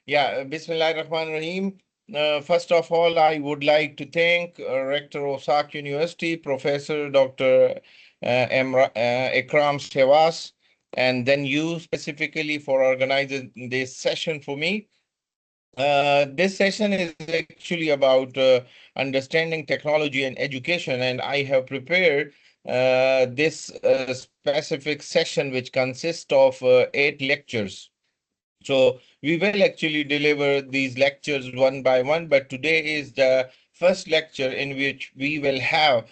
Bismillahirrahmanirrahim. First of all, I would like to thank Rector of Uşak University, Professor Dr. Ikram Shevas, and then you specifically for organizing this session for me. This session is actually about understanding technology and education, and I have prepared this specific session, which consists of 8 lectures. So we will actually deliver these lectures one by one, but today is the first lecture in which we will have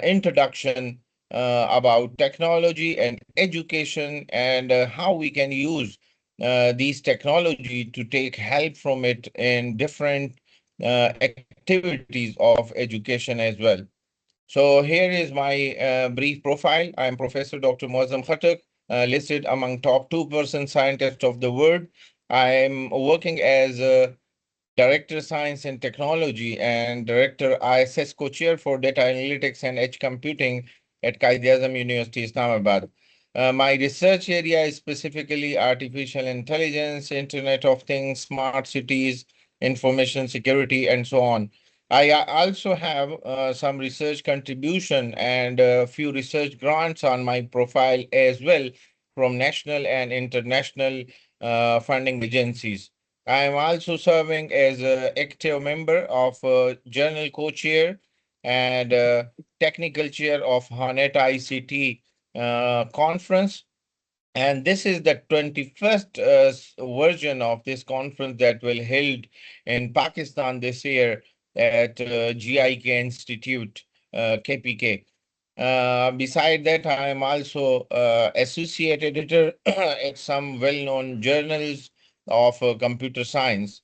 introduction about technology and education and how we can use these technology to take help from it in different activities of education as well. So here is my brief profile. I am Professor Dr. Muazzam Khattak, listed among top 2% scientists of the world. I am working as a Director Science and Technology and Director ICESCO Chair for Data Analytics and Edge Computing at Quaid-e-Azam University, Islamabad. My research area is specifically artificial intelligence, Internet of Things, smart cities, information security, and so on. I also have some research contribution and a few research grants on my profile as well from national and international funding agencies. I am also serving as an active member of Journal Co-Chair and Technical Chair of Hanet ICT Conference. And this is the 21st version of this conference that will held in Pakistan this year at GIK Institute, KPK. Beside that, I am also associate editor at some well-known journals of computer science.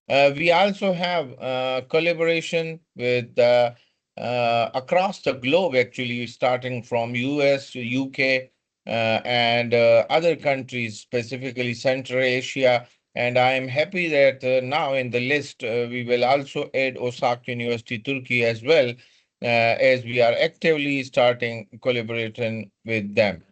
We also have collaboration with across the globe, actually, starting from US to UK and other countries, specifically Central Asia. And I am happy that now in the list, we will also add Uşak University, Turkey as well, as we are actively starting collaborating with them.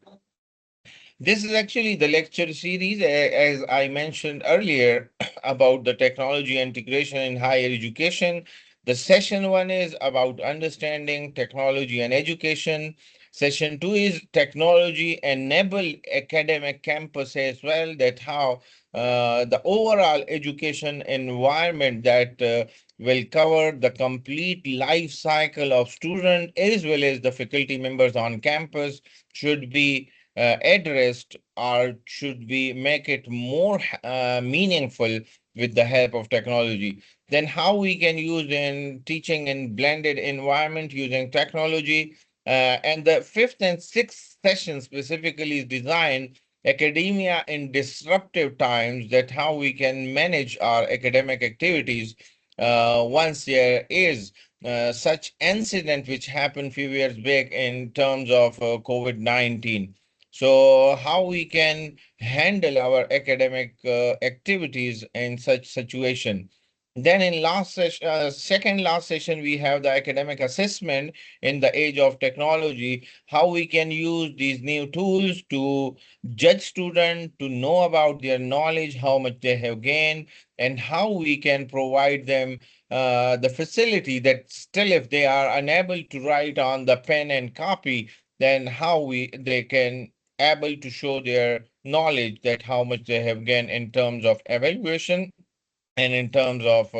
This is actually the lecture series, as I mentioned earlier, about the technology integration in higher education. The session one is about understanding technology and education. Session two is technology enable academic campus as well, that how the overall education environment that will cover the complete life cycle of student as well as the faculty members on campus should be addressed, or should we make it more meaningful with the help of technology? Then how we can use in teaching in blended environment using technology. And the fifth and sixth session specifically is designed academia in disruptive times, that how we can manage our academic activities once there is such incident which happened few years back in terms of COVID-19. So how we can handle our academic activities in such situation. Then in last session, second last session, we have the academic assessment in the age of technology, how we can use these new tools to judge students, to know about their knowledge, how much they have gained, and how we can provide them the facility that still if they are unable to write on the pen and copy, then how they can able to show their knowledge, that how much they have gained in terms of evaluation and in terms of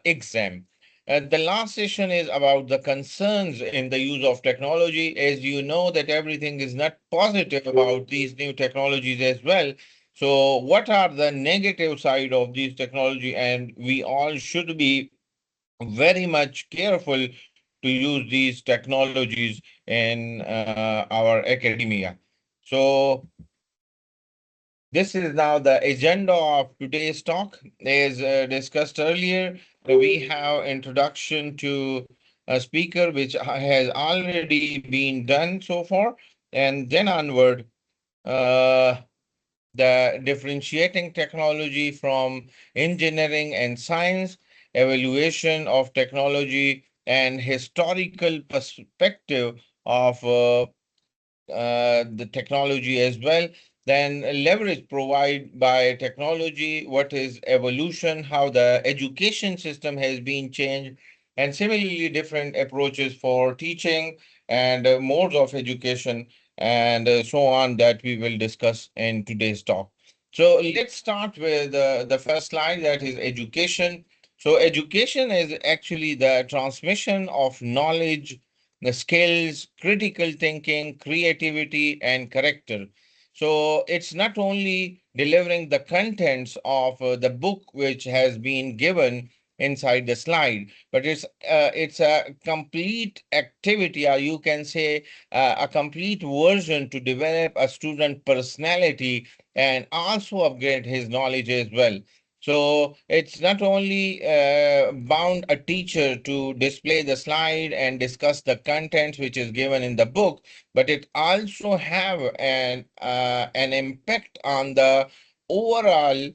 exam. The last session is about the concerns in the use of technology. As you know, that everything is not positive about these new technologies as well. So what are the negative side of these technology? And we all should be very much careful to use these technologies in our academia. So this is now the agenda of today's talk. As discussed earlier, we have introduction to a speaker, which has already been done so far, and then onward, uh, the differentiating technology from engineering and science, evaluation of technology, and historical perspective of the technology as well. Then leverage provide by technology, what is evolution, how the education system has been changed, and similarly different approaches for teaching and modes of education and so on that we will discuss in today's talk. So let's start with the first slide, that is education. So education is actually the transmission of knowledge, the skills, critical thinking, creativity, and character. So it's not only delivering the contents of the book which has been given inside the slide, but it's a complete activity, or you can say a complete version to develop a student personality and also upgrade his knowledge as well. So it's not only bound a teacher to display the slide and discuss the content which is given in the book, but it also have an impact on the overall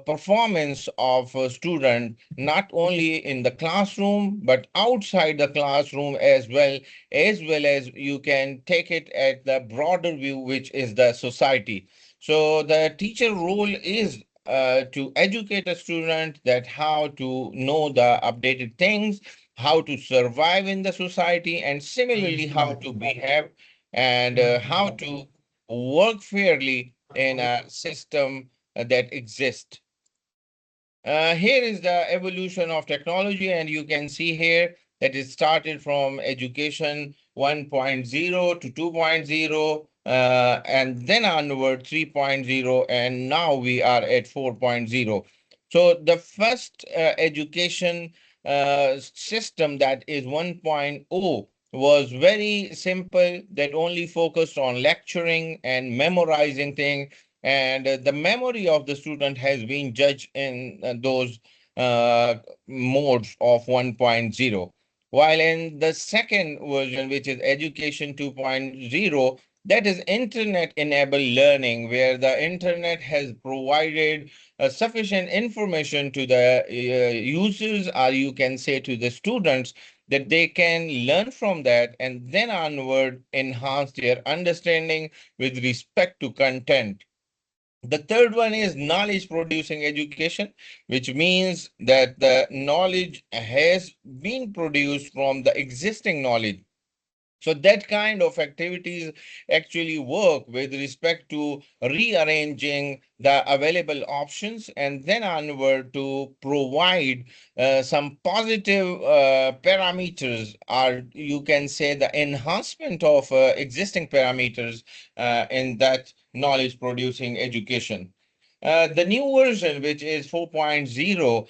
performance of a student, not only in the classroom but outside the classroom as well as you can take it at the broader view, which is the society. So the teacher role is to educate a student that how to know the updated things, how to survive in the society, and similarly how to behave and how to work fairly in a system that exists. Here is the evolution of technology, and you can see here that it started from education 1.0 to 2.0, and then onward 3.0, and now we are at 4.0. So the first education system, that is 1.0, was very simple, that only focused on lecturing and memorizing things, and the memory of the student has been judged in those uh, modes of 1.0. While in the second version, which is education 2.0, that is internet enabled learning, where the internet has provided sufficient information to the users, or you can say to the students, that they can learn from that and then onward enhance their understanding with respect to content. The third one is knowledge producing education, which means that the knowledge has been produced from the existing knowledge. So that kind of activities actually work with respect to rearranging the available options and then onward to provide some positive parameters, or you can say the enhancement of existing parameters in that knowledge producing education. The new version, which is 4.0,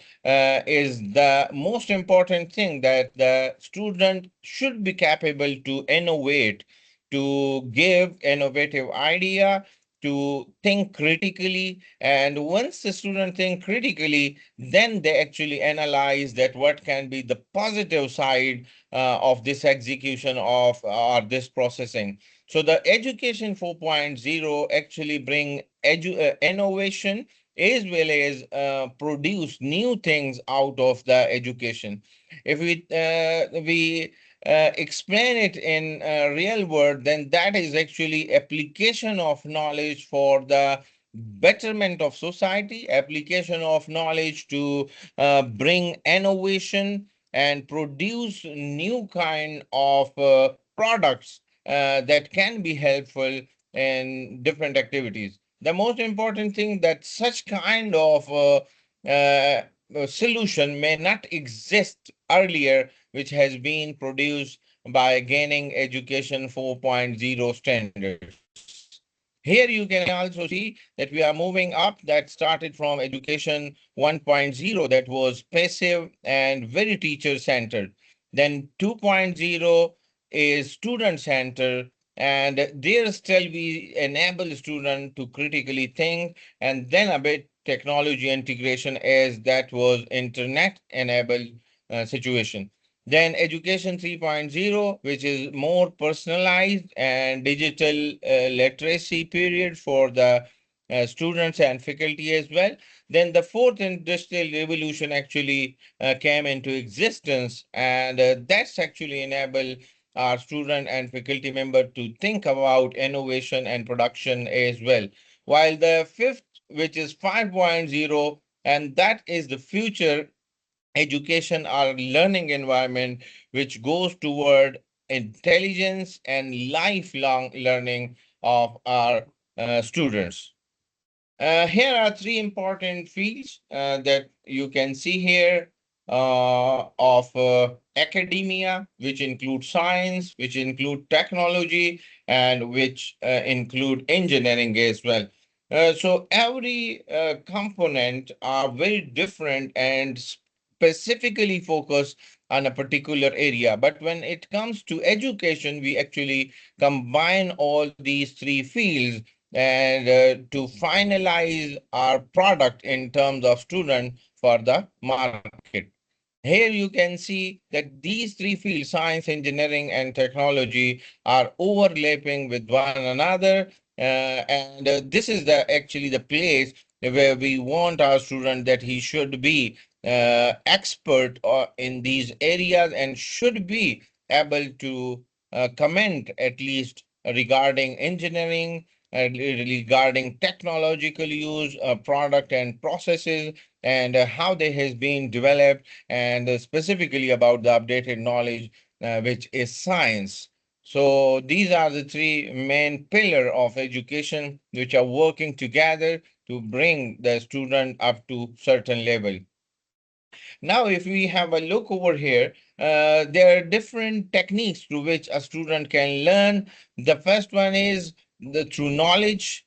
is the most important thing, that the student should be capable to innovate, to give innovative idea, to think critically. And once the student think critically, then they actually analyze that what can be the positive side of this execution of or this processing. So the education 4.0 actually bring innovation as well as produce new things out of the education. If we explain it in real word, then that is actually application of knowledge for the betterment of society, application of knowledge to bring innovation and produce new kind of products that can be helpful in different activities. The most important thing, that such kind of solution may not exist earlier, which has been produced by gaining education 4.0 standards. Here you can also see that we are moving up, that started from education 1.0, that was passive and very teacher centered. Then 2.0 is student centered, and there still we enable student to critically think, and then a bit technology integration, as that was internet enabled situation. Then education 3.0, which is more personalized and digital literacy period for the students and faculty as well. Then the fourth industrial revolution actually came into existence, and that's actually enabled our student and faculty member to think about innovation and production as well. While the fifth, which is 5.0, and that is the future education or learning environment, which goes toward intelligence and lifelong learning of our students. Here are three important fields that you can see here of academia, which include science, which include technology, and which include engineering as well. So every component are very different and specifically focused on a particular area. But when it comes to education, we actually combine all these three fields and to finalize our product in terms of student for the market. Here you can see that these three fields, science, engineering, and technology, are overlapping with one another. And this is the actually the place where we want our student that he should be expert in these areas and should be able to comment at least regarding engineering, regarding technological use, product and processes, and how they has been developed, and specifically about the updated knowledge, which is science. So these are the three main pillar of education which are working together to bring the student up to certain level. Now, if we have a look over here, there are different techniques through which a student can learn. The first one is the through knowledge,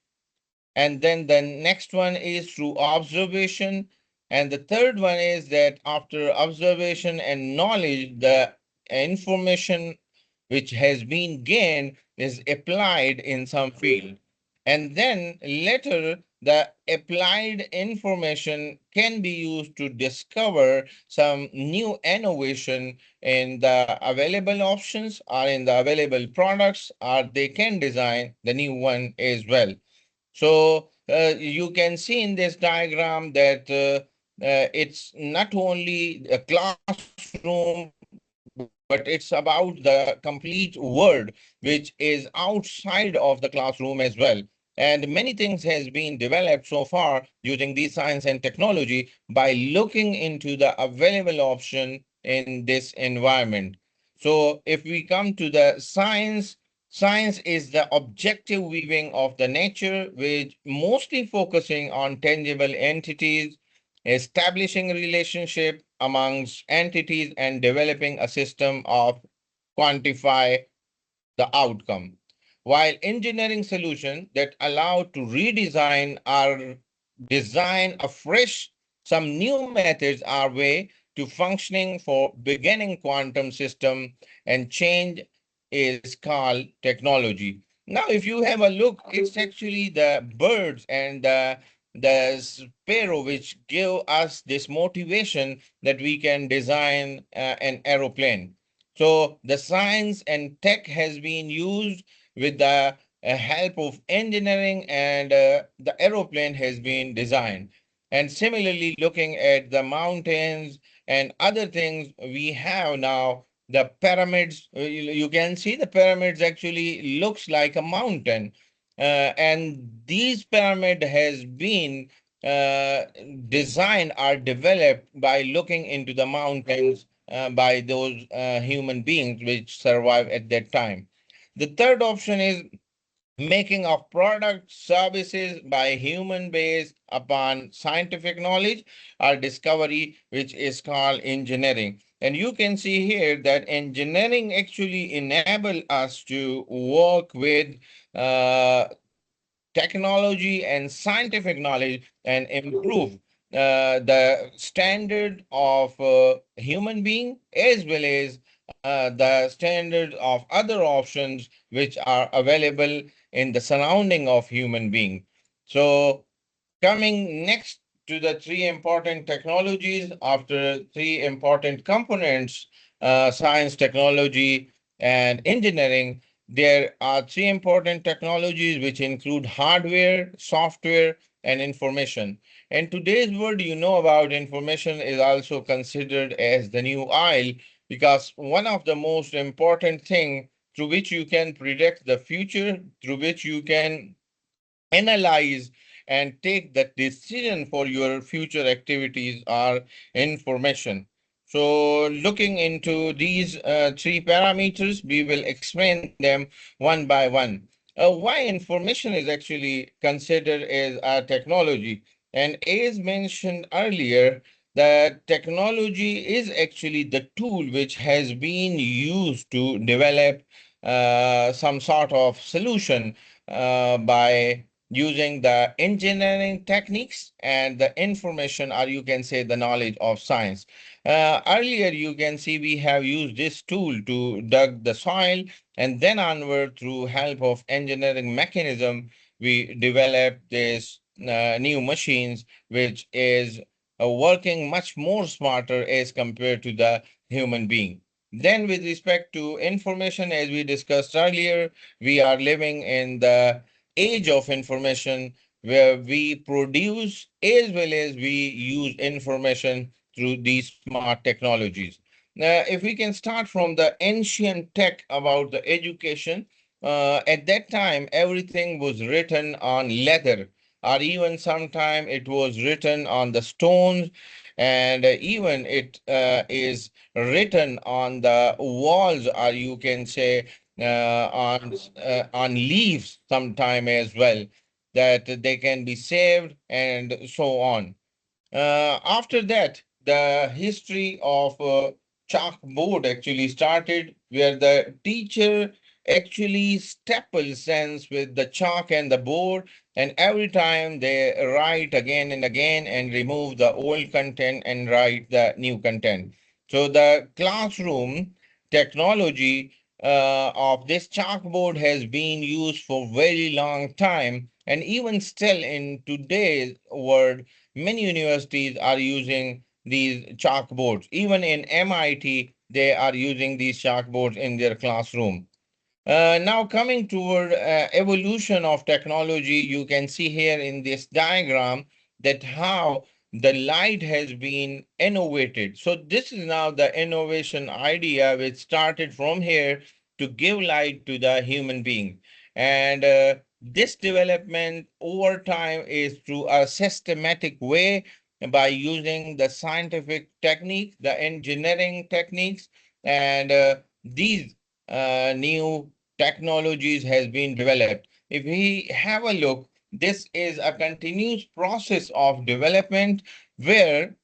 and then the next one is through observation, and the third one is that after observation and knowledge, the information which has been gained is applied in some field. And then later, the applied information can be used to discover some new innovation in the available options or in the available products, or they can design the new one as well. So you can see in this diagram that it's not only a classroom, but it's about the complete world which is outside of the classroom as well. And many things has been developed so far using these science and technology by looking into the available option in this environment. So if we come to the science, science is the objective weaving of the nature, which mostly focusing on tangible entities, establishing relationship amongst entities, and developing a system of quantify the outcome. While engineering solutions that allow to redesign or design afresh some new methods are way to functioning for beginning quantum system, and change is called technology. Now, if you have a look, it's actually the birds and the sparrow which give us this motivation that we can design an aeroplane. So the science and tech has been used with the help of engineering, and the aeroplane has been designed. And similarly, looking at the mountains and other things, we have now the pyramids. You can see the pyramids actually looks like a mountain. And these pyramid has been uh, designed or developed by looking into the mountains by those human beings which survive at that time. The third option is making of products, services by human based upon scientific knowledge or discovery, which is called engineering. And you can see here that engineering actually enable us to work with uh, technology and scientific knowledge and improve the standard of human being, as well as the standard of other options which are available in the surrounding of human being. So coming next to the three important technologies, after three important components, science, technology, and engineering, there are three important technologies which include hardware, software, and information. In today's world, you know about information is also considered as the new oil, because one of the most important thing through which you can predict the future, through which you can analyze and take the decision for your future activities are information. So looking into these three parameters, we will explain them one by one. Why information is actually considered as a technology. And as mentioned earlier, the technology is actually the tool which has been used to develop some sort of solution by using the engineering techniques and the information, or you can say the knowledge of science. Earlier, you can see we have used this tool to dug the soil, and then onward through help of engineering mechanism, we developed this new machines, which is working much more smarter as compared to the human being. Then with respect to information, as we discussed earlier, we are living in the age of information where we produce as well as we use information through these smart technologies. Now, if we can start from the ancient tech about the education, at that time everything was written on leather, or even sometime it was written on the stones, and even it is written on the walls, or you can say on leaves sometime as well, that they can be saved and so on. After that, the history of chalkboard actually started, where the teacher actually staples sense with the chalk and the board, and every time they write again and again and remove the old content and write the new content. So the classroom technology of this chalkboard has been used for very long time, and even still in today's world many universities are using these chalkboards. Even in MIT, they are using these chalkboards in their classroom. Now coming toward evolution of technology, you can see here in this diagram that how the light has been innovated. So this is now the innovation idea which started from here to give light to the human being. And this development over time is through a systematic way by using the scientific technique, the engineering techniques, and these new technologies has been developed. If we have a look, this is a continuous process of development where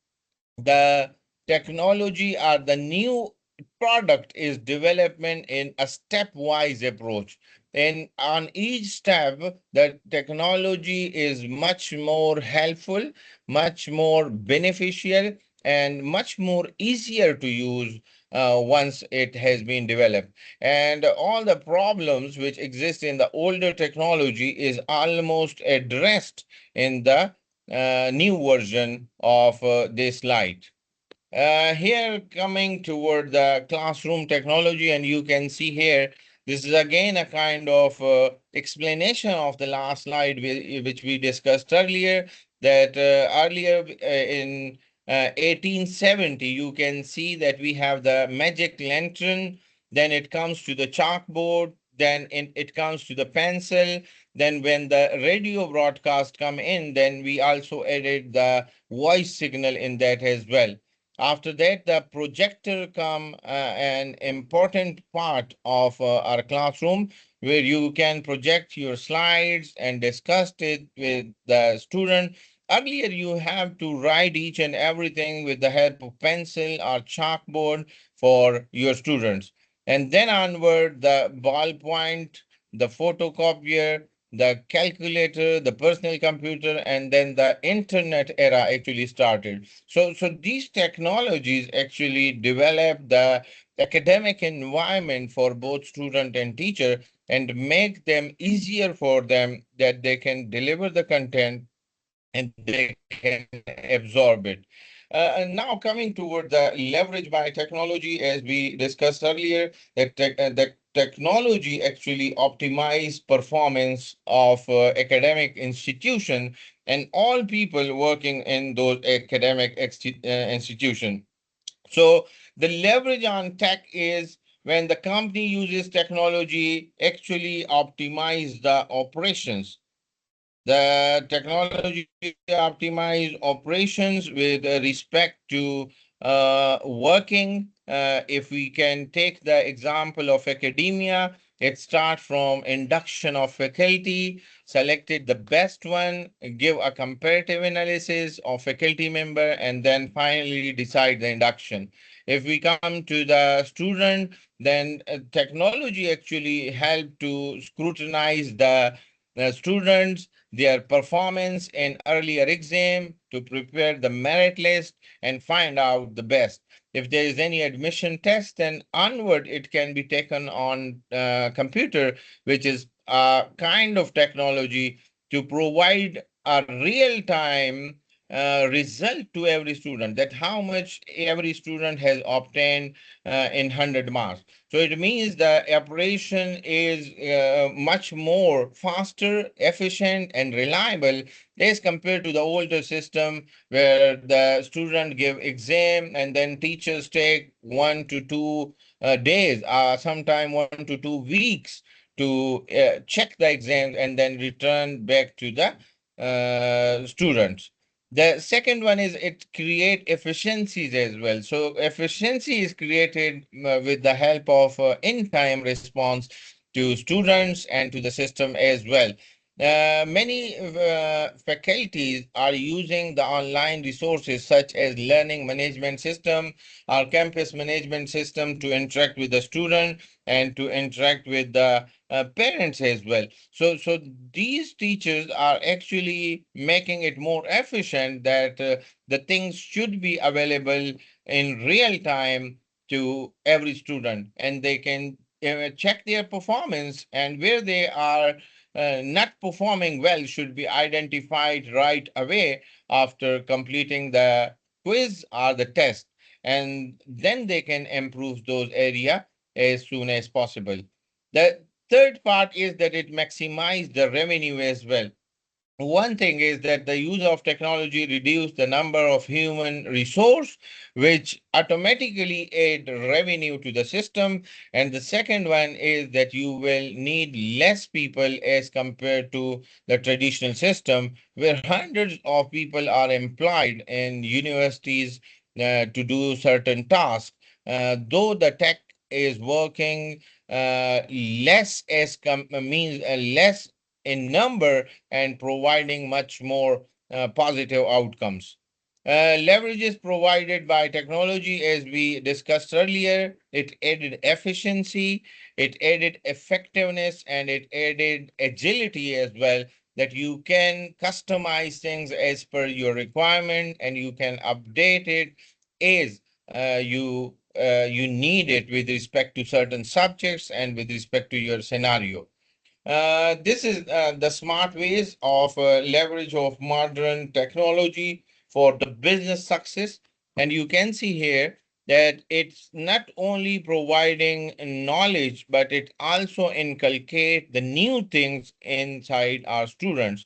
the technology or the new product is development in a stepwise approach, and on each step the technology is much more helpful, much more beneficial, and much more easier to use once it has been developed. And all the problems which exist in the older technology is almost addressed in the new version of this light. Here coming toward the classroom technology, and you can see here, this is again a kind of explanation of the last slide which we discussed earlier, that earlier in 1870, you can see that we have the magic lantern, then it comes to the chalkboard, then it comes to the pencil, then when the radio broadcast come in, then we also added the voice signal in that as well. After that, the projector come an important part of our classroom, where you can project your slides and discuss it with the student. Earlier, you have to write each and everything with the help of pencil or chalkboard for your students. And then onward, the ballpoint, the photocopier, the calculator, the personal computer, and then the internet era actually started. So these technologies actually develop the academic environment for both student and teacher, and make them easier for them that they can deliver the content and they can absorb it. And now coming toward the leverage by technology, as we discussed earlier, that technology actually optimize performance of academic institution and all people working in those academic institution. So the leverage on tech is when the company uses technology actually optimize the operations. The technology optimize operations with respect to working. If we can take the example of academia, it starts from induction of faculty, selected the best one, give a comparative analysis of faculty member, and then finally decide the induction. If we come to the student, then technology actually help to scrutinize the students, their performance in earlier exam to prepare the merit list and find out the best. If there is any admission test, then onward it can be taken on computer, which is a kind of technology to provide a real time result to every student, that how much every student has obtained in 100 marks. So it means the operation is much more faster, efficient, and reliable as compared to the older system where the student give exam and then teachers take 1 to 2 days, sometime 1 to 2 weeks to check the exams and then return back to the students. The second one is it create efficiencies as well. So efficiency is created with the help of in-time response to students and to the system as well. Many faculties are using the online resources such as learning management system or campus management system to interact with the student and to interact with the parents as well. So these teachers are actually making it more efficient that the things should be available in real time to every student, and they can check their performance, and where they are not performing well should be identified right away after completing the quiz or the test, and then they can improve those area as soon as possible. The third part is that it maximizes the revenue as well. One thing is that the use of technology reduce the number of human resource, which automatically add revenue to the system. And the second one is that you will need less people as compared to the traditional system, where hundreds of people are employed in universities to do certain tasks. Though the tech is working less as means less in number and providing much more positive outcomes. Leverage is provided by technology, as we discussed earlier. It added efficiency, it added effectiveness, and it added agility as well. That you can customize things as per your requirement, and you can update it as you need it with respect to certain subjects and with respect to your scenario. This is the smart ways of leverage of modern technology for the business success. And you can see here that it's not only providing knowledge, but it also inculcate the new things inside our students.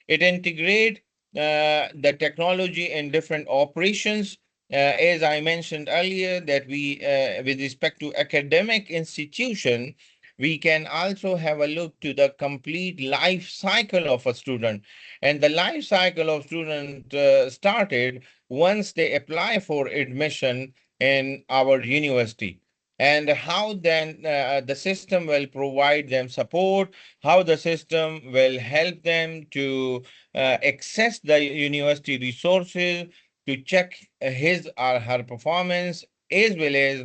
It integrate the technology in different operations. As I mentioned earlier, that with respect to academic institution, we can also have a look to the complete life cycle of a student. And the life cycle of student started once they apply for admission in our university. And how then the system will provide them support, how the system will help them to access the university resources to check his or her performance, as well as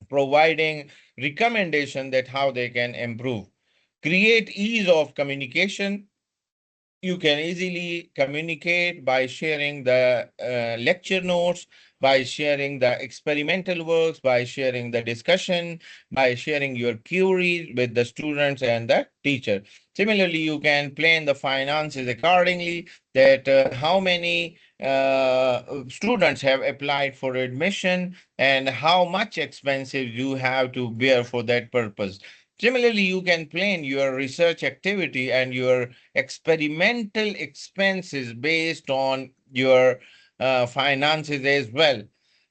providing recommendation that how they can improve. Create ease of communication. You can easily communicate by sharing the lecture notes, by sharing the experimental works, by sharing the discussion, by sharing your queries with the students and the teacher. Similarly, you can plan the finances accordingly, that how many students have applied for admission and how much expenses you have to bear for that purpose. Similarly, you can plan your research activity and your experimental expenses based on your finances as well.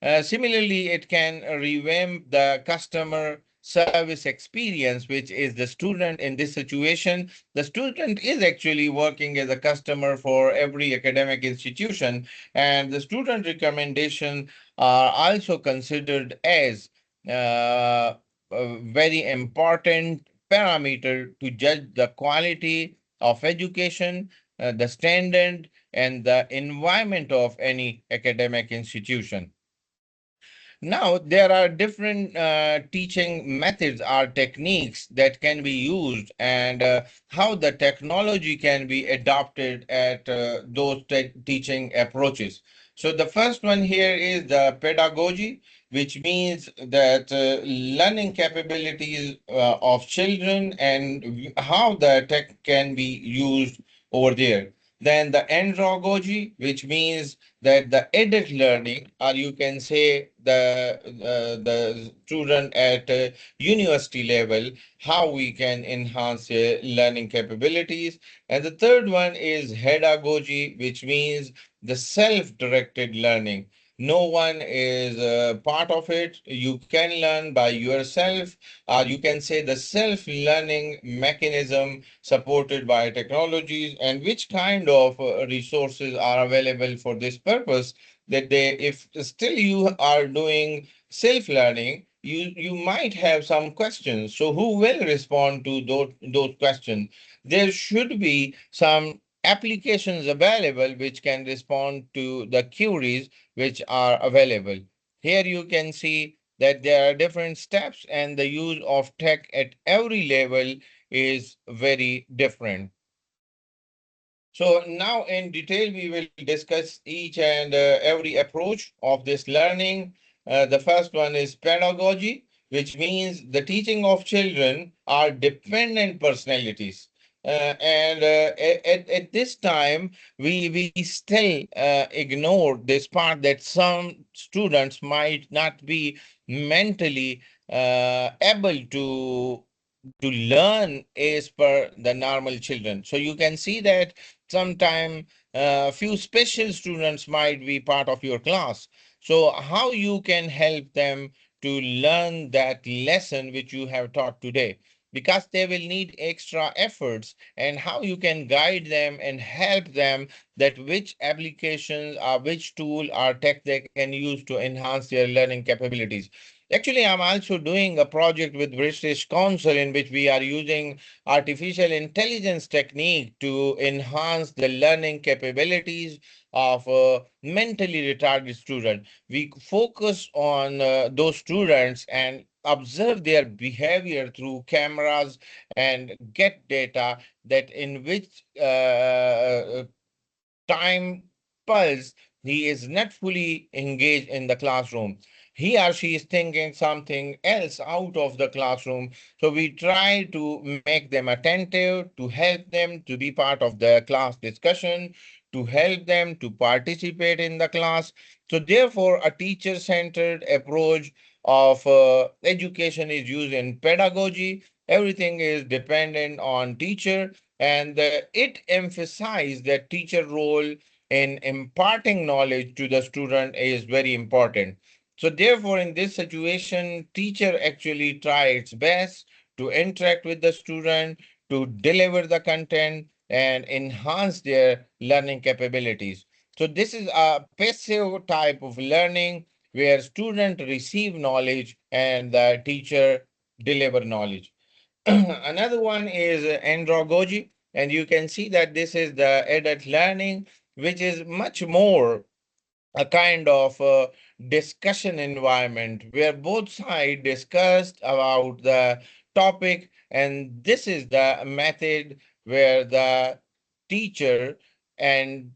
Similarly, it can revamp the customer service experience, which is the student in this situation. The student is actually working as a customer for every academic institution, and the student recommendation are also considered as a very important parameter to judge the quality of education, the standard, and the environment of any academic institution. Now, there are different teaching methods or techniques that can be used, and how the technology can be adopted at those teaching approaches. So, the first one here is the pedagogy, which means that learning capabilities of children and how the tech can be used over there. Then the andragogy, which means that the adult learning, or you can say the student at university level, how we can enhance learning capabilities. And the third one is pedagogy, which means the self-directed learning. No one is part of it. You can learn by yourself, or you can say the self-learning mechanism supported by technologies, and which kind of resources are available for this purpose. That they, if still you are doing self-learning, you might have some questions. So who will respond to those questions? There should be some applications available which can respond to the queries which are available. Here you can see that there are different steps, and the use of tech at every level is very different. So now in detail, we will discuss each and every approach of this learning. The first one is pedagogy, which means the teaching of children are dependent personalities. At this time, we still ignore this part that some students might not be mentally able to learn as per the normal children. So you can see that sometime few special students might be part of your class. So how you can help them to learn that lesson which you have taught today? Because they will need extra efforts, and how you can guide them and help them that which applications or which tool or tech they can use to enhance their learning capabilities. Actually, I'm also doing a project with British Council in which we are using artificial intelligence technique to enhance the learning capabilities of mentally retarded students. We focus on those students and observe their behavior through cameras and get data that in which time pulse he is not fully engaged in the classroom. He or she is thinking something else out of the classroom. So we try to make them attentive, to help them to be part of the class discussion, to help them to participate in the class. So therefore, a teacher-centered approach of education is used in pedagogy. Everything is dependent on teacher, and it emphasized that teacher role in imparting knowledge to the student is very important. So therefore, in this situation, teacher actually try its best to interact with the student, to deliver the content and enhance their learning capabilities. So this is a passive type of learning where student receive knowledge and the teacher deliver knowledge. Another one is andragogy, and you can see that this is the adult learning, which is much more a kind of discussion environment where both sides discussed about the topic, and this is the method where the teacher and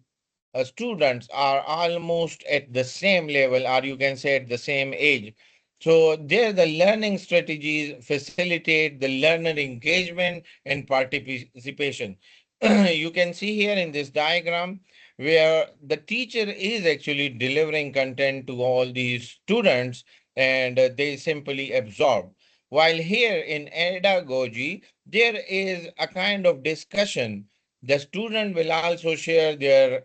students are almost at the same level, or you can say at the same age. So there, the learning strategies facilitate the learner engagement and participation. You can see here in this diagram where the teacher is actually delivering content to all these students, and they simply absorb. While here in pedagogy, there is a kind of discussion. The student will also share their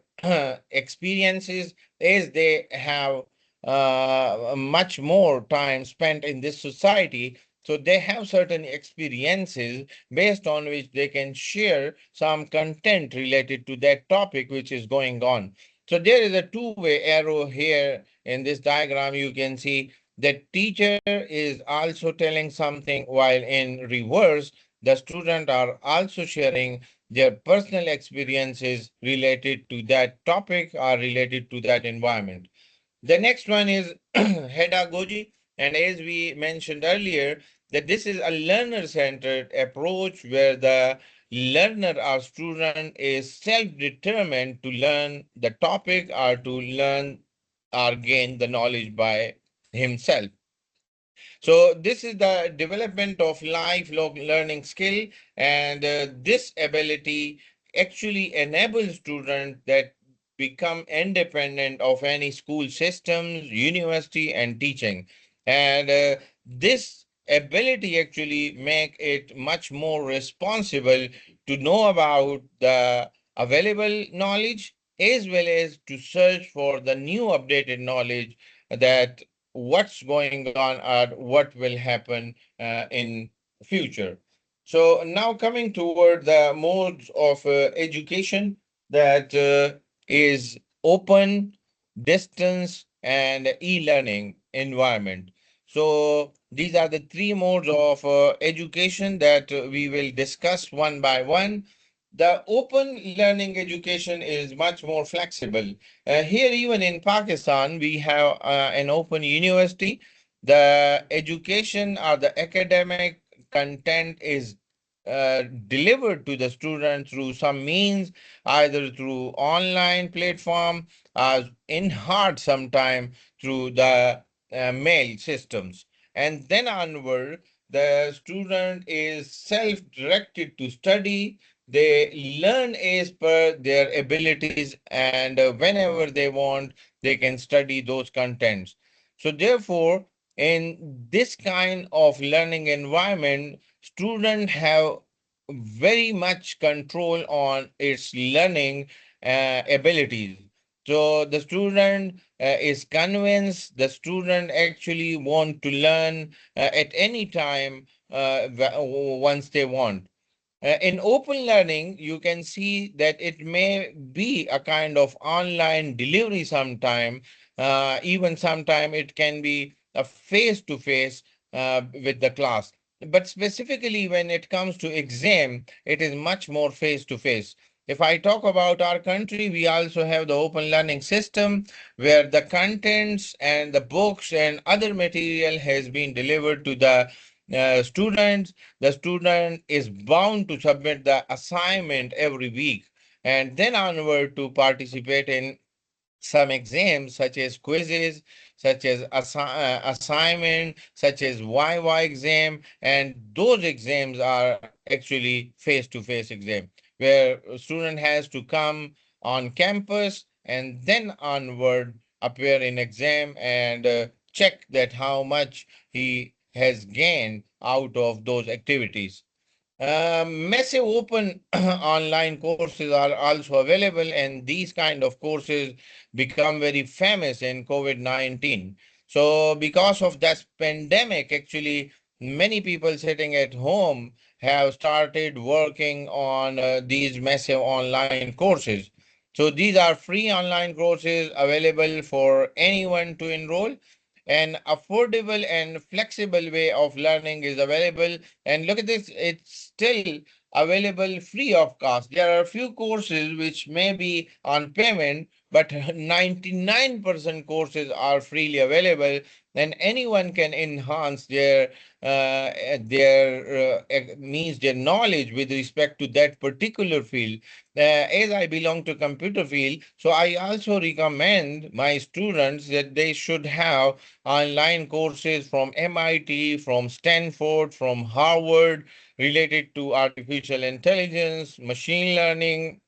experiences as they have much more time spent in this society. So they have certain experiences based on which they can share some content related to that topic which is going on. So there is a two-way arrow here in this diagram. You can see that teacher is also telling something, while in reverse, the student are also sharing their personal experiences related to that topic or related to that environment. The next one is pedagogy. And as we mentioned earlier, that this is a learner-centered approach where the learner or student is self-determined to learn the topic or to learn or gain the knowledge by himself. So this is the development of lifelong learning skill, and this ability actually enables students that become independent of any school systems, university, and teaching. And this ability actually make it much more responsible to know about the available knowledge as well as to search for the new updated knowledge that what's going on or what will happen in future. So now coming toward the modes of education that is open, distance, and e-learning environment. So these are the three modes of education that we will discuss one by one. The open learning education is much more flexible. Here, even in Pakistan, we have an open university. The education or the academic content is delivered to the student through some means, either through online platform or in hard sometime through the mail systems. And then onward, the student is self-directed to study. They learn as per their abilities, and whenever they want, they can study those contents. So, therefore, in this kind of learning environment, students have very much control on its learning abilities. So the student is convinced, the student actually want to learn at any time once they want. In open learning, you can see that it may be a kind of online delivery sometime. Even sometime it can be a face-to-face with the class. But specifically when it comes to exam, it is much more face-to-face. If I talk about our country, we also have the open learning system where the contents and the books and other material has been delivered to the students. The student is bound to submit the assignment every week and then onward to participate in some exams such as quizzes, such as assignment, such as YY exam, and those exams are actually face-to-face exam where a student has to come on campus and then onward appear in exam and check that how much he has gained out of those activities. Massive open online courses are also available, and these kind of courses become very famous in COVID-19. So, because of that pandemic, actually, many people sitting at home have started working on these massive online courses. So, these are free online courses available for anyone to enroll. An affordable and flexible way of learning is available, and look at this, it's still available free of cost. There are a few courses which may be on payment, but 99% courses are freely available, and anyone can enhance means their knowledge with respect to that particular field. As I belong to computer field, so I also recommend my students that they should have online courses from MIT, from Stanford, from Harvard, related to artificial intelligence, machine learning,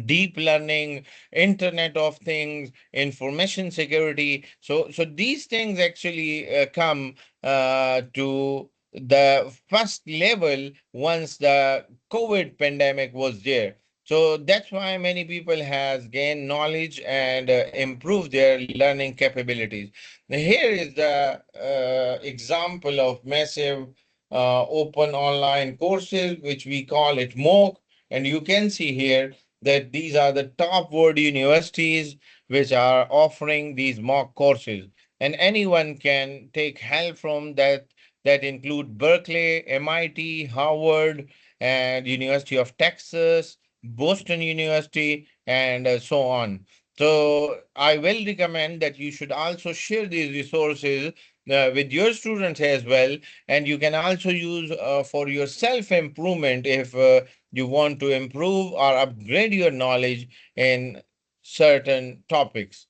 deep learning, internet of things, information security. So these things actually come to the first level once the COVID pandemic was there. So that's why many people has gained knowledge and improved their learning capabilities. Now, here is the example of massive open online courses, which we call it MOOC. And you can see here that these are the top world universities which are offering these MOOC courses. And anyone can take help from that. That include Berkeley, MIT, Harvard, and University of Texas, Boston University, and so on. So I will recommend that you should also share these resources with your students as well, and you can also use for your self improvement if you want to improve or upgrade your knowledge in certain topics.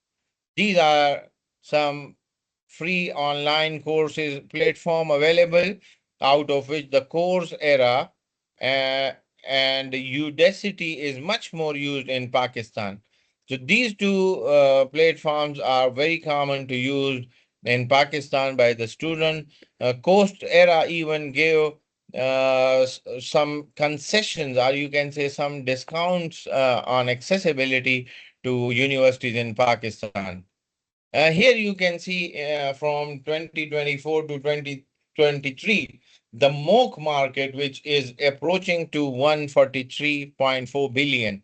These are some free online courses platform available, out of which the course era uh, and Udacity is much more used in Pakistan. So these two platforms are very common to use in Pakistan by the student. Coast era even gave some concessions, or you can say some discounts on accessibility to universities in Pakistan. Here you can see from 2024 to 2023, the MOOC market, which is approaching to 143.4 billion.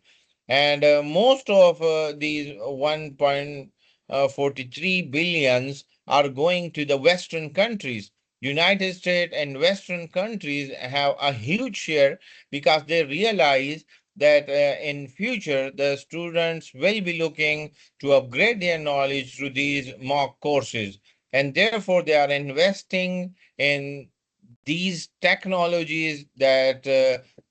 And most of these 1.43 billions are going to the Western countries. United States and Western countries have a huge share because they realize that in future the students will be looking to upgrade their knowledge through these mock courses, and therefore they are investing in these technologies that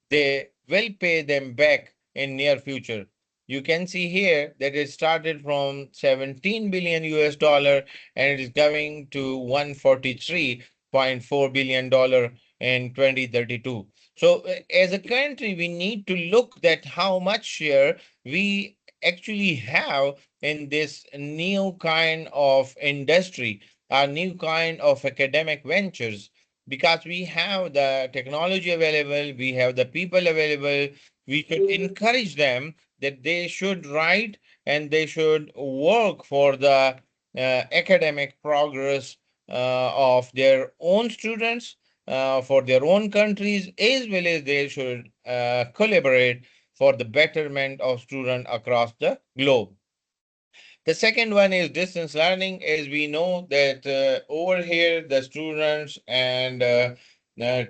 they will pay them back in near future. You can see here that it started from 17 billion US dollar and it is going to 143.4 billion dollar in 2032. So as a country, we need to look at how much share we actually have in this new kind of industry, a new kind of academic ventures, because we have the technology available, we have the people available. We should encourage them that they should write and they should work for the academic progress of their own students, for their own countries, as well as they should collaborate for the betterment of students across the globe. The second one is distance learning. As we know that over here, the students and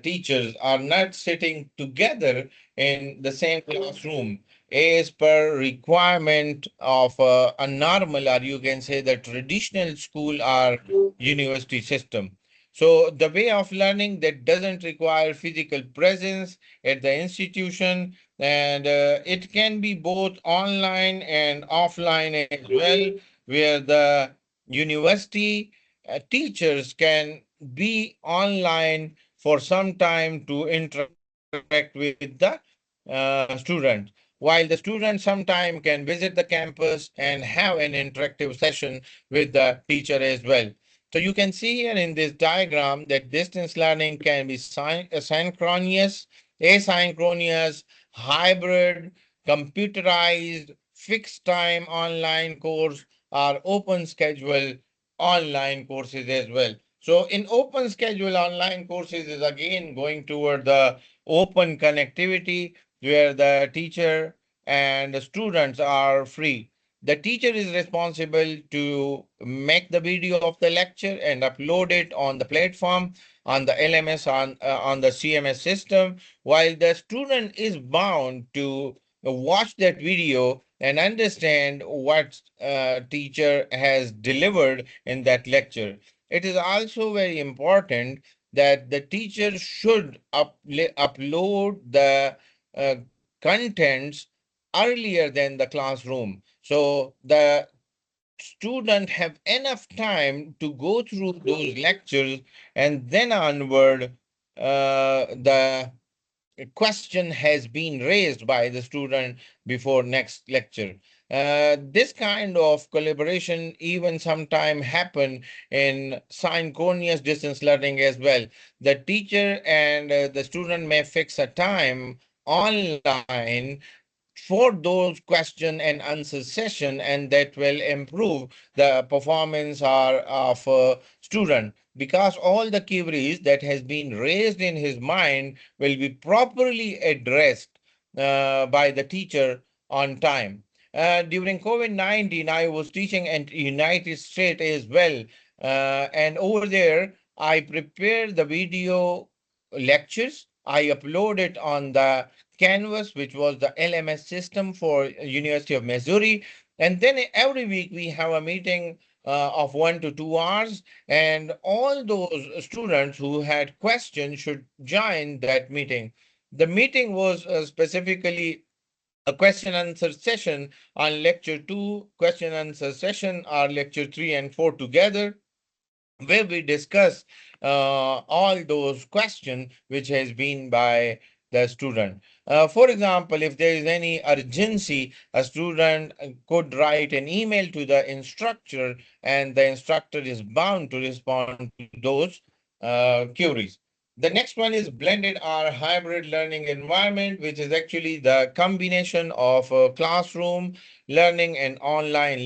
teachers are not sitting together in the same classroom as per requirement of a normal, or you can say the traditional school or university system. So the way of learning that doesn't require physical presence at the institution, and it can be both online and offline as well, where the university teachers can be online for some time to interact with the students, while the student sometime can visit the campus and have an interactive session with the teacher as well. So you can see here in this diagram that distance learning can be synchronous, asynchronous, hybrid, computerized, fixed time online course, or open schedule online courses as well. So in open schedule online courses is again going toward the open connectivity where the teacher and the students are free. The teacher is responsible to make the video of the lecture and upload it on the platform, on the LMS, on the CMS system, while the student is bound to watch that video and understand what teacher has delivered in that lecture. It is also very important that the teacher should upload the uh, contents earlier than the classroom, so the student have enough time to go through those lectures, and then onward the question has been raised by the student before next lecture. This kind of collaboration even sometime happen in synchronous distance learning as well. The teacher and the student may fix a time online for those question and answer session, and that will improve the performance of a student, because all the queries that has been raised in his mind will be properly addressed by the teacher on time. During COVID-19, I was teaching in United States as well, and over there, I prepared the video lectures. I upload it on the Canvas, which was the LMS system for University of Missouri. And then every week we have a meeting of 1 to 2 hours, and all those students who had questions should join that meeting. The meeting was specifically a question answer session on lecture 2, question answer session are lecture 3 and 4 together, where we discuss all those questions which has been by the student. For example, if there is any urgency, a student could write an email to the instructor, and the instructor is bound to respond to those queries. The next one is blended or hybrid learning environment, which is actually the combination of classroom learning and online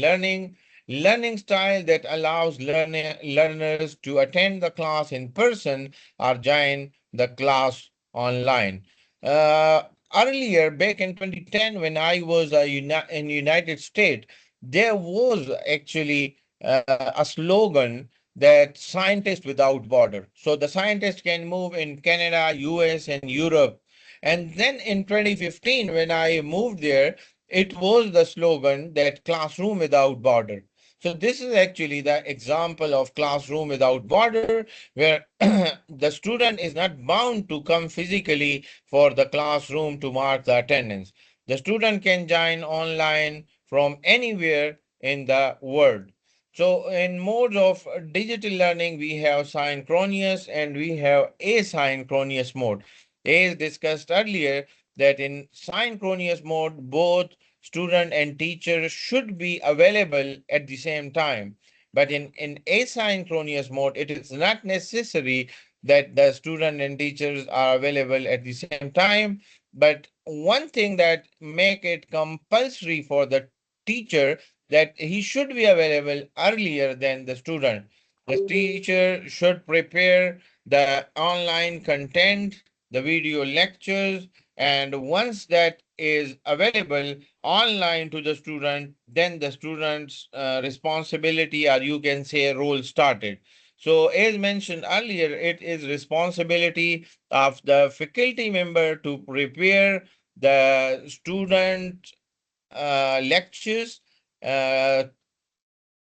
learning style that allows learners to attend the class in person or join the class online. Uh, Earlier, back in 2010, when I was in United States, there was actually a slogan that scientists without border. So the scientists can move in Canada, US, and Europe. And then in 2015, when I moved there, it was the slogan that classroom without border. So this is actually the example of classroom without border, where the student is not bound to come physically for the classroom to mark the attendance. The student can join online from anywhere in the world. So in modes of digital learning, we have synchronous and we have asynchronous mode. As discussed earlier, that in synchronous mode, both student and teacher should be available at the same time. But in asynchronous mode, it is not necessary that the student and teachers are available at the same time. But one thing that make it compulsory for the teacher, that he should be available earlier than the student. The teacher should prepare the online content, the video lectures, and once that is available online to the student, then the student's responsibility, or you can say role, started. So as mentioned earlier, it is responsibility of the faculty member to prepare the student lectures, uh,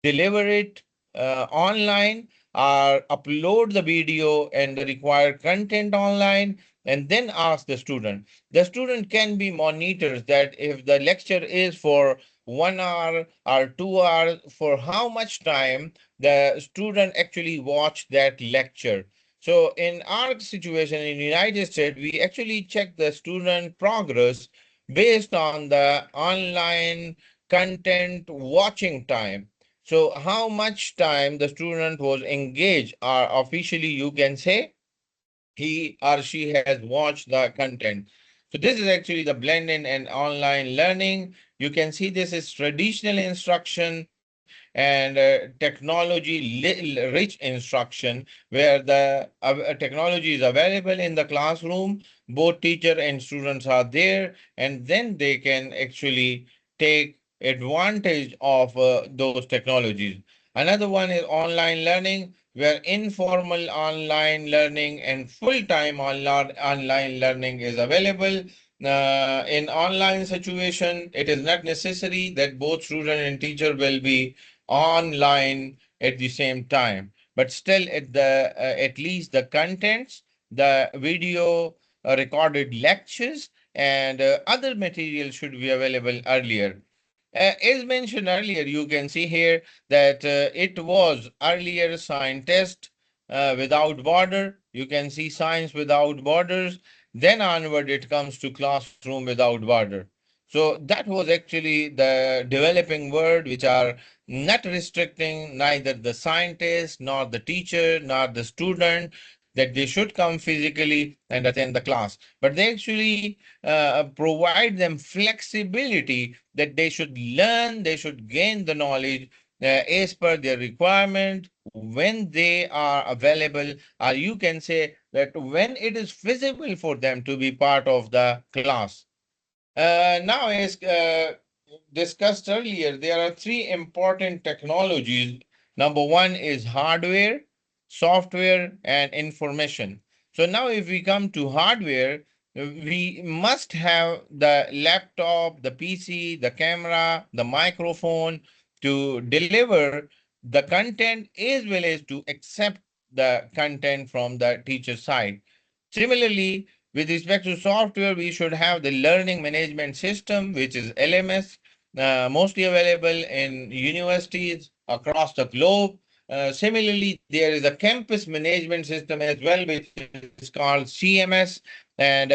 deliver it online, or upload the video and the required content online, and then ask the student. The student can be monitors that if the lecture is for 1 hour or 2 hours, for how much time the student actually watched that lecture. So in our situation in United States, we actually check the student progress based on the online content watching time. So how much time the student was engaged, or officially you can say he or she has watched the content. So this is actually the blended and online learning. You can see this is traditional instruction and technology rich instruction, where the technology is available in the classroom. Both teacher and students are there, and then they can actually take advantage of those technologies. Another one is online learning, where informal online learning and full-time online learning is available. In online situation, it is not necessary that both student and teacher will be online at the same time, but still at least the contents, the video recorded lectures, and other material should be available earlier. As mentioned earlier, you can see here that it was earlier scientist without border. You can see science without borders. Then onward, it comes to classroom without border. So that was actually the developing word, which are not restricting neither the scientist, nor the teacher, nor the student. that they should come physically and attend the class, but they actually provide them flexibility that they should learn, they should gain the knowledge as per their requirement when they are available, or you can say that when it is feasible for them to be part of the class. Now, as discussed earlier, there are three important technologies. Number one is hardware, software, and information. So now if we come to hardware, we must have the laptop, the PC, the camera, the microphone to deliver the content as well as to accept the content from the teacher side. Similarly, with respect to software, we should have the learning management system, which is LMS, mostly available in universities across the globe. Similarly, there is a campus management system as well, which is called CMS, and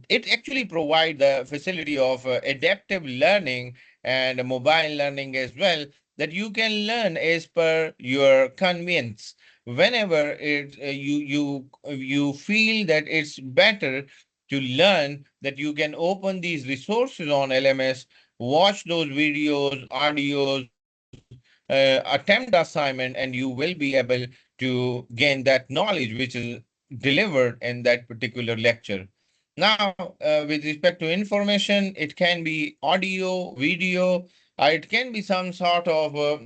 it actually provides the facility of adaptive learning and mobile learning as well, that you can learn as per your convenience whenever you feel that it's better to learn, that you can open these resources on LMS, watch those videos, audios, attempt the assignment, and you will be able to gain that knowledge which is delivered in that particular lecture. Now, with respect to information, it can be audio, video, it can be some sort of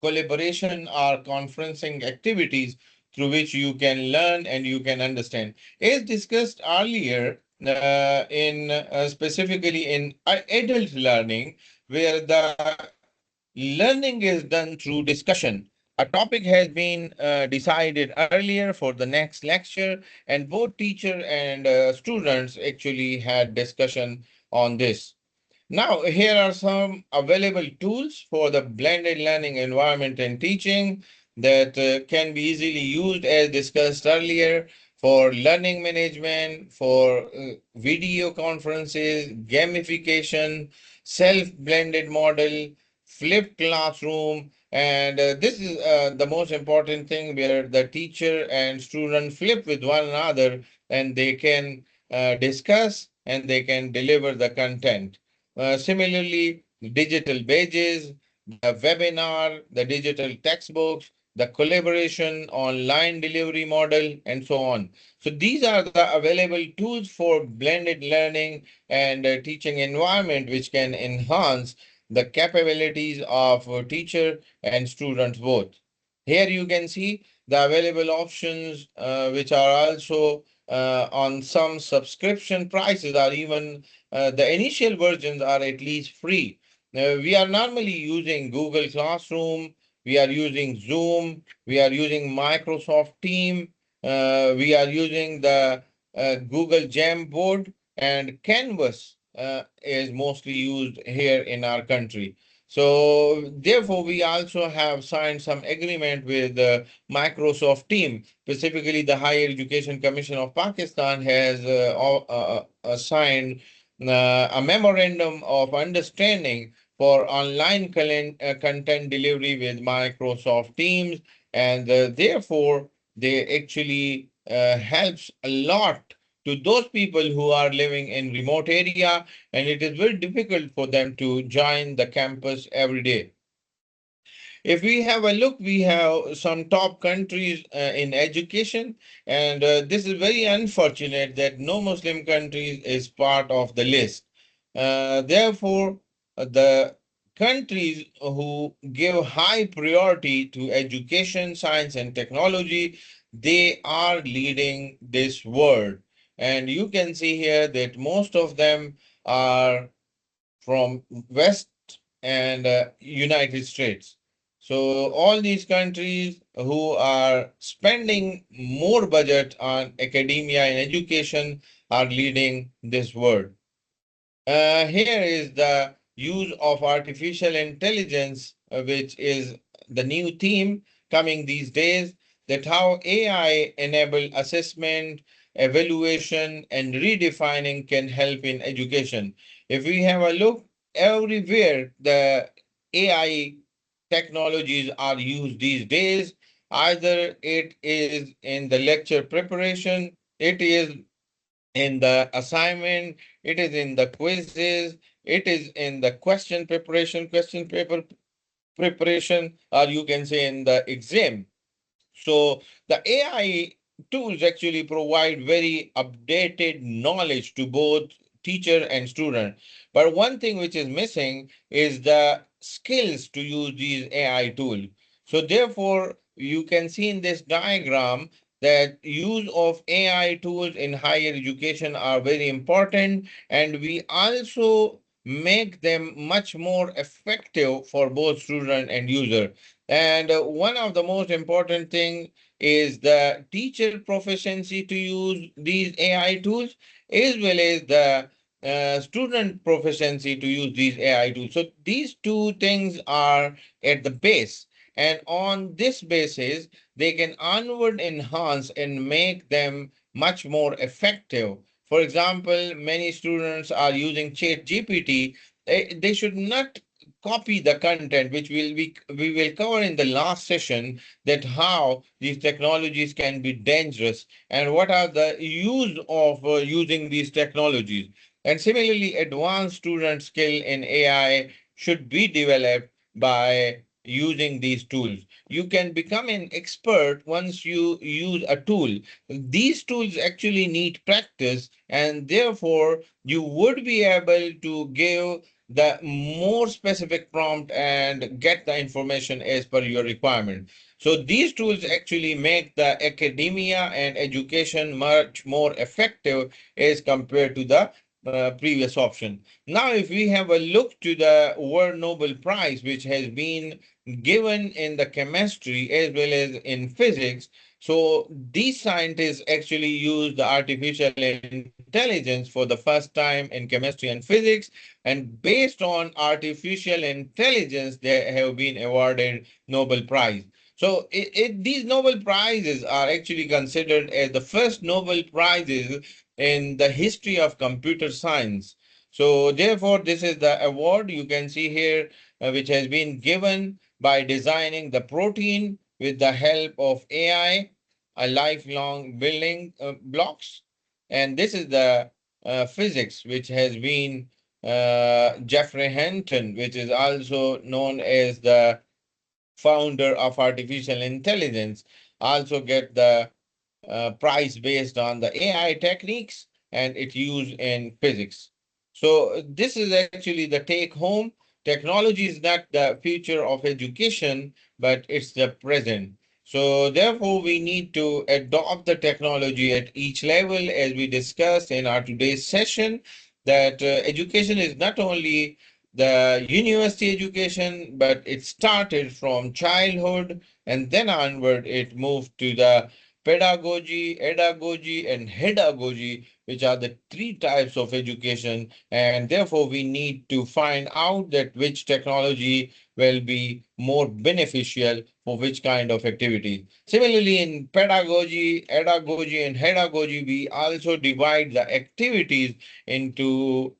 collaboration or conferencing activities through which you can learn and you can understand. As discussed earlier, in specifically in adult learning, where the learning is done through discussion. A topic has been decided earlier for the next lecture, and both teacher and students actually had discussion on this. Now, here are some available tools for the blended learning environment and teaching that can be easily used as discussed earlier for learning management, for video conferences, gamification, self-blended model, flipped classroom, and this is the most important thing where the teacher and student flip with one another and they can discuss and they can deliver the content. Similarly, digital badges, the webinar, the digital textbooks, the collaboration, online delivery model, and so on. So these are the available tools for blended learning and teaching environment, which can enhance the capabilities of teacher and students both. Here you can see the available options, which are also on some subscription prices, or even the initial versions are at least free. We are normally using Google Classroom, we are using Zoom, we are using Microsoft Team, we are using the Google Jamboard, and Canvas is mostly used here in our country. So therefore, we also have signed some agreement with the Microsoft team. Specifically, the Higher Education Commission of Pakistan has signed a memorandum of understanding for online content delivery with Microsoft Teams, and therefore they actually helps a lot to those people who are living in remote area, and it is very difficult for them to join the campus every day. If we have a look, we have some top countries in education, and this is very unfortunate that no Muslim countries is part of the list. Therefore, the countries who give high priority to education, science, and technology, they are leading this world. And you can see here that most of them are from West and United States. So all these countries who are spending more budget on academia and education are leading this world. Here is the use of artificial intelligence, which is the new theme coming these days, that how AI enable assessment, evaluation, and redefining can help in education. If we have a look, everywhere the AI technologies are used these days. Either it is in the lecture preparation, it is in the assignment, it is in the quizzes, it is in the question preparation, question paper preparation, or you can say in the exam. So the AI tools actually provide very updated knowledge to both teacher and student. But one thing which is missing is the skills to use these AI tools. So therefore, you can see in this diagram that use of AI tools in higher education are very important, and we also make them much more effective for both student and user. And one of the most important thing is the teacher proficiency to use these AI tools, as well as the student proficiency to use these AI tools. So these two things are at the base. And on this basis, they can onward enhance and make them much more effective. For example, many students are using Chat GPT. They should not copy the content which we will cover in the last session, that how these technologies can be dangerous and what are the use of using these technologies. And similarly, advanced student skill in AI should be developed by using these tools. You can become an expert once you use a tool. These tools actually need practice, and therefore you would be able to give the more specific prompt and get the information as per your requirement. So these tools actually make the academia and education much more effective as compared to the previous option. Now, if we have a look to the World Nobel Prize, which has been given in the chemistry as well as in physics, so these scientists actually use the artificial intelligence for the first time in chemistry and physics, and based on artificial intelligence, they have been awarded Nobel Prize. So these Nobel Prizes are actually considered as the first Nobel Prizes in the history of computer science. So therefore, this is the award you can see here, which has been given by designing the protein with the help of AI, a lifelong building blocks. And this is the physics, which has been Jeffrey Hinton, which is also known as the founder of artificial intelligence, also get the price based on the AI techniques and its use in physics. So this is actually the take home. Technology is not the future of education, but it's the present. So therefore, we need to adopt the technology at each level, as we discussed in our today's session, that education is not only the university education, but it started from childhood and then onward it moved to the pedagogy, edagogy, and hedagogy, which are the three types of education. And therefore, we need to find out that which technology will be more beneficial for which kind of activity. Similarly, in pedagogy, edagogy, and hedagogy, we also divide the activities into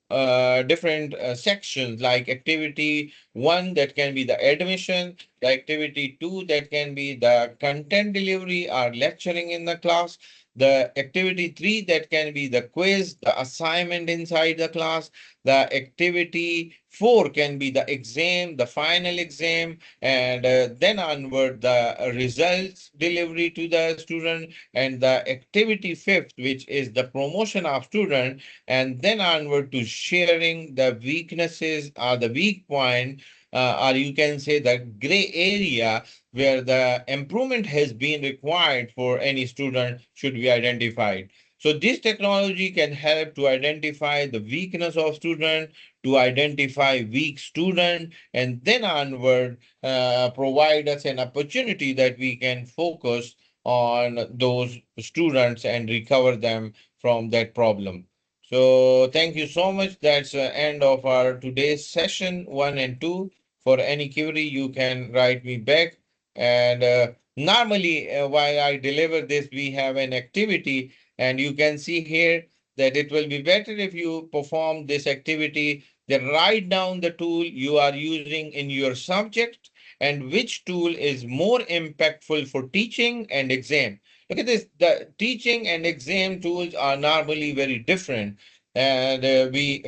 different sections, like activity one that can be the admission, the activity two that can be the content delivery or lecturing in the class, the activity three that can be the quiz, the assignment inside the class, the activity four can be the exam, the final exam, and then onward the results delivery to the student, and the activity fifth, which is the promotion of student, and then onward to sharing the weaknesses or the weak point, or you can say the gray area where the improvement has been required for any student should be identified. So this technology can help to identify the weakness of student, to identify weak student, and then onward provide us an opportunity that we can focus on those students and recover them from that problem. So thank you so much. That's the end of our today's session one and two. For any query, you can write me back. And normally, while I deliver this, we have an activity, and you can see here that it will be better if you perform this activity. Then write down the tool you are using in your subject and which tool is more impactful for teaching and exam. Look at this, the teaching and exam tools are normally very different. And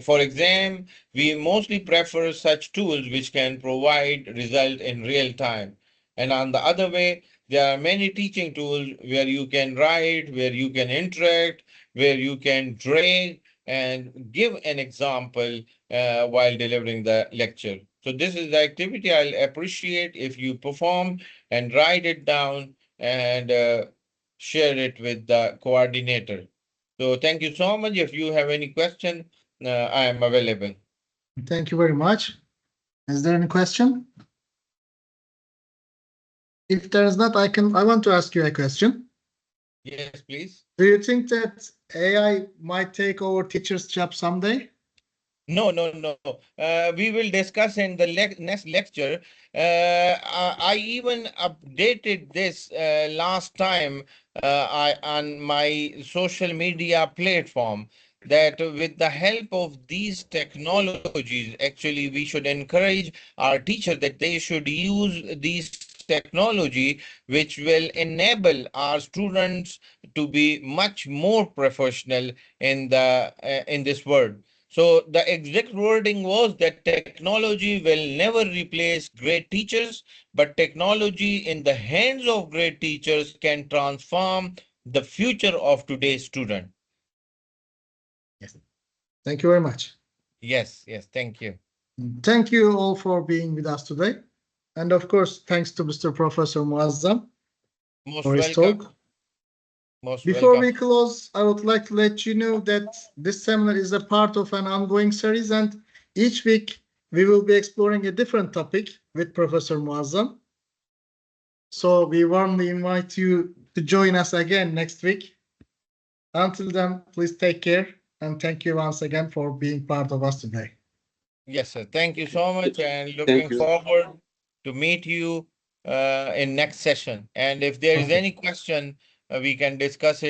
for exam, we mostly prefer such tools which can provide result in real time. And on the other way, there are many teaching tools where you can write, where you can interact, where you can drag and give an example while delivering the lecture. So this is the activity I'll appreciate if you perform and write it down and share it with the coordinator. So thank you so much. If you have any question, I am available. Thank you very much. Is there any question? If there is not, I want to ask you a question. Yes, please. Do you think that AI might take over teachers' job someday? No. We will discuss in the next lecture. I even updated this last time on my social media platform that with the help of these technologies, actually, we should encourage our teachers that they should use these technology, which will enable our students to be much more professional in this world. So the exact wording was that technology will never replace great teachers, but technology in the hands of great teachers can transform the future of today's student. Yes. Thank you very much. Yes, thank you. Thank you all for being with us today. And of course, thanks to Mr. Professor Muazzam for his talk. Before we close, I would like to let you know that this seminar is a part of an ongoing series, and each week we will be exploring a different topic with Professor Muazzam. So we warmly invite you to join us again next week. Until then, please take care, and thank you once again for being part of us today. Yes, sir. Thank you so much, and looking forward to meet you in next session. And if there is any question, we can discuss it